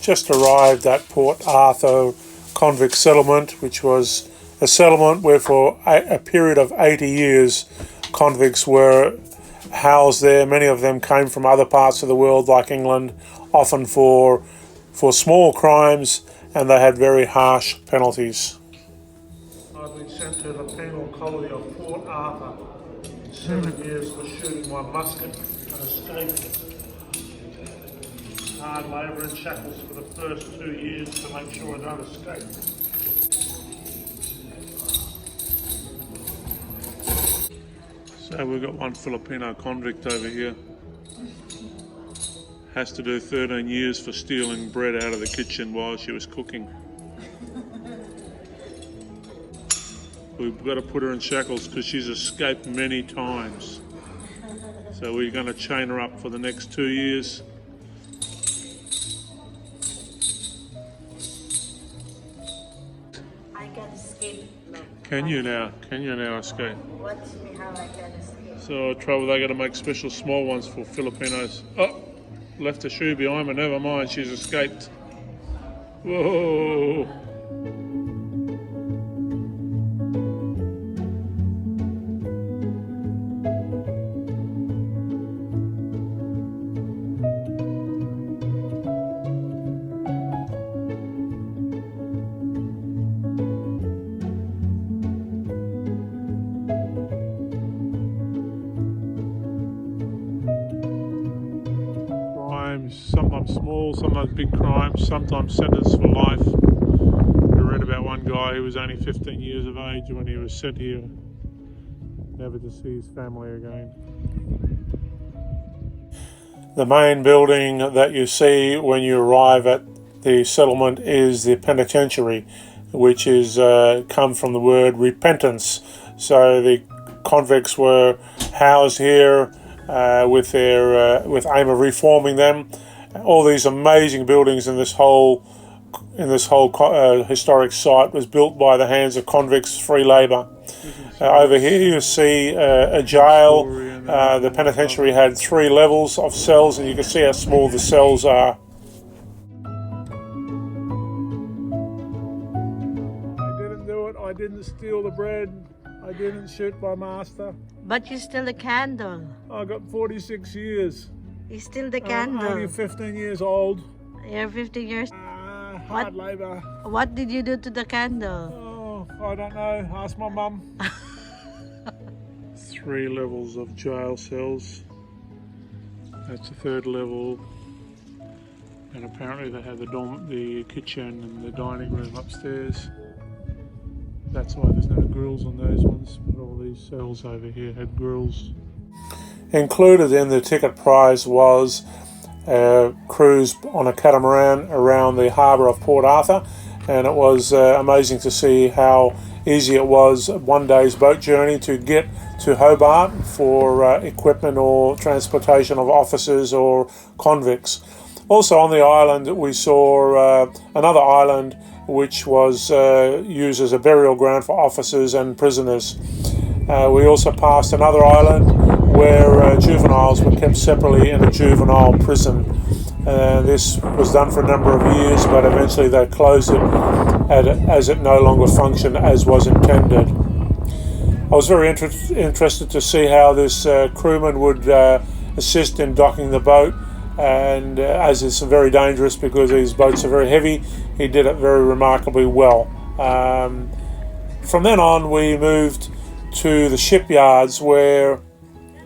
just arrived at Port Arthur convict settlement, which was a settlement where for a period of 80 years convicts were housed there. Many of them came from other parts of the world like England, often for small crimes, and they had very harsh penalties. I've been sent to the penal colony of Port Arthur 7 years for shooting my musket and escaping. Hard labour in shackles for the first 2 years to make sure I don't escape. So we've got one Filipino convict over here. Has to do 13 years for stealing bread out of the kitchen while she was cooking. We've got to put her in shackles because she's escaped many times. So we're going to chain her up for the next 2 years. I can escape. Can you now escape? Watch me how I can escape. So trouble, they got to make special small ones for Filipinos. Oh, left a shoe behind, but never mind, she's escaped. Whoa. Sometimes small, sometimes big crimes, sometimes sentenced for life. I read about one guy who was only 15 years of age when he was sent here, never to see his family again. The main building that you see when you arrive at the settlement is the penitentiary, which is come from the word repentance. So the convicts were housed here with aim of reforming them. All these amazing buildings in this whole historic site was built by the hands of convicts, free labour. Over here you see a jail. The penitentiary had 3 levels of cells, and you can see how small the cells are. I didn't do it. I didn't steal the bread. I didn't shoot my master. But you still the candle. I got 46 years. You still the candle. I'm only 15 years old. You're 15 years. Hard labour. What did you do to the candle? Oh, I don't know. Ask my mum. 3 levels of jail cells. That's the 3rd level. And apparently they have the kitchen and the dining room upstairs. That's why there's no grills on those ones, but all these cells over here had grills. Included in the ticket price was a cruise on a catamaran around the harbour of Port Arthur, and it was amazing to see how easy it was, one day's boat journey to get to Hobart for equipment or transportation of officers or convicts. Also on the island we saw another island which was used as a burial ground for officers and prisoners. We also passed another island where juveniles were kept separately in a juvenile prison. This was done for a number of years, but eventually they closed it as it no longer functioned as was intended. I was very interested to see how this crewman would assist in docking the boat, and as it's very dangerous because these boats are very heavy, he did it very remarkably well. From then on we moved to the shipyards where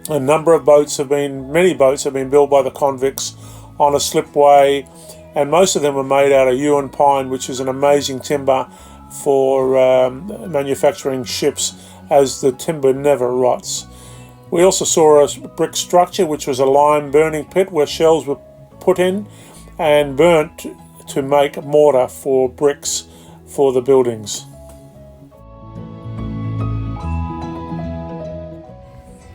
many boats have been built by the convicts on a slipway, and most of them were made out of yew and pine, which is an amazing timber for manufacturing ships, as the timber never rots. We also saw a brick structure which was a lime burning pit where shells were put in and burnt to make mortar for bricks for the buildings.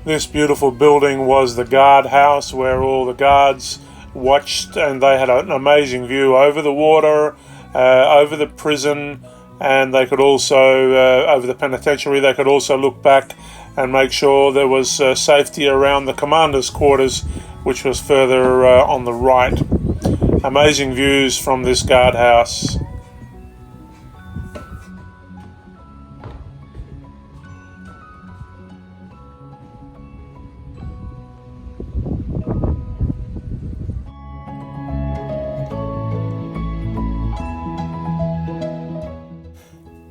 This beautiful building was the guard house where all the guards watched, and they had an amazing view over the water, over the prison, and they could also, over the penitentiary, they could also look back and make sure there was safety around the commander's quarters, which was further on the right. Amazing views from this guardhouse.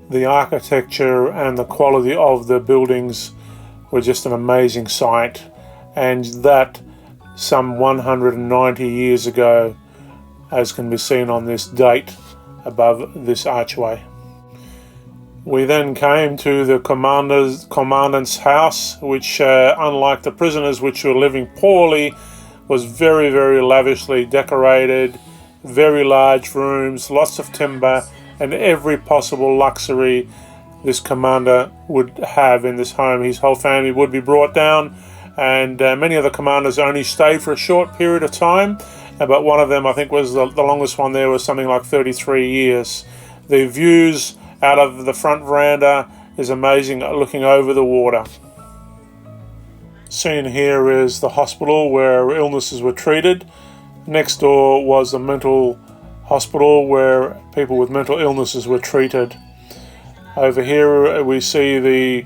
The architecture and the quality of the buildings were just an amazing sight, and that some 190 years ago, as can be seen on this date above this archway. We then came to the commandant's house, which unlike the prisoners, which were living poorly, was very, very lavishly decorated, very large rooms, lots of timber, and every possible luxury this commander would have in this home. His whole family would be brought down, and many of the commanders only stayed for a short period of time, but one of them, I think, was the longest one there, was something like 33 years. The views out of the front veranda is amazing, looking over the water. Seen here is the hospital where illnesses were treated. Next door was the mental hospital where people with mental illnesses were treated. Over here we see the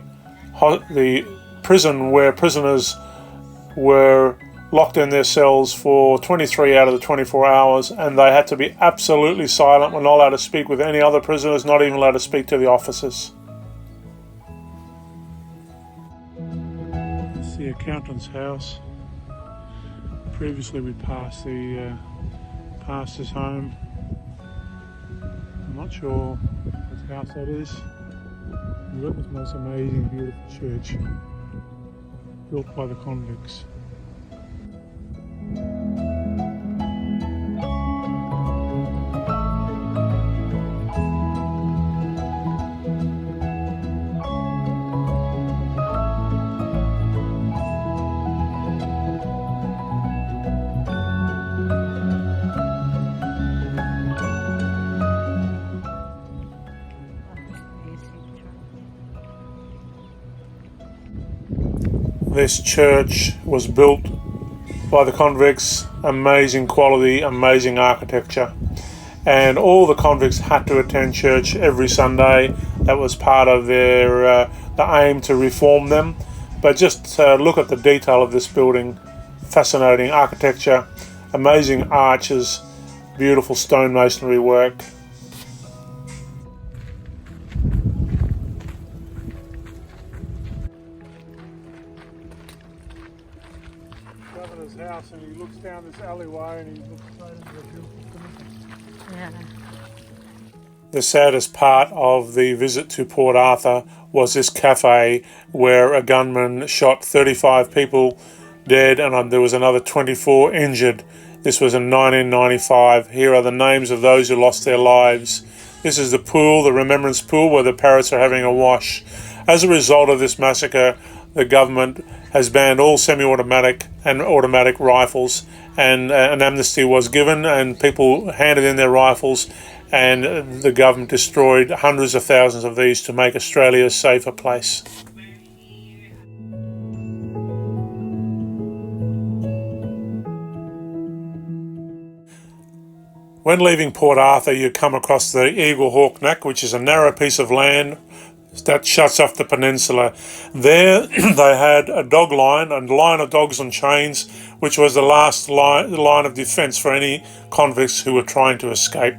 prison where prisoners were locked in their cells for 23 out of the 24 hours, and they had to be absolutely silent, were not allowed to speak with any other prisoners, not even allowed to speak to the officers. It's the accountant's house. Previously we passed the pastor's home. I'm not sure what house that is. We've got this most amazing, beautiful church built by the convicts. This church was built by the convicts, amazing quality, amazing architecture, and all the convicts had to attend church every Sunday. That was part of their the aim to reform them. But just look at the detail of this building. Fascinating architecture, amazing arches, beautiful stonemasonry work. Governor's house, and he looks down this alleyway and he looks straight into the beautiful cemetery. Yeah. The saddest part of the visit to Port Arthur was this cafe where a gunman shot 35 people dead, and there was another 24 injured. This was in 1995. Here are the names of those who lost their lives. This is the pool, the remembrance pool, where the parrots are having a wash. As a result of this massacre, the government has banned all semi-automatic and automatic rifles, and an amnesty was given, and people handed in their rifles, and the government destroyed hundreds of thousands of these to make Australia a safer place. When leaving Port Arthur, you come across the Eagle Hawk Neck, which is a narrow piece of land that shuts off the peninsula. There they had a dog line, a line of dogs on chains, which was the last line of defence for any convicts who were trying to escape.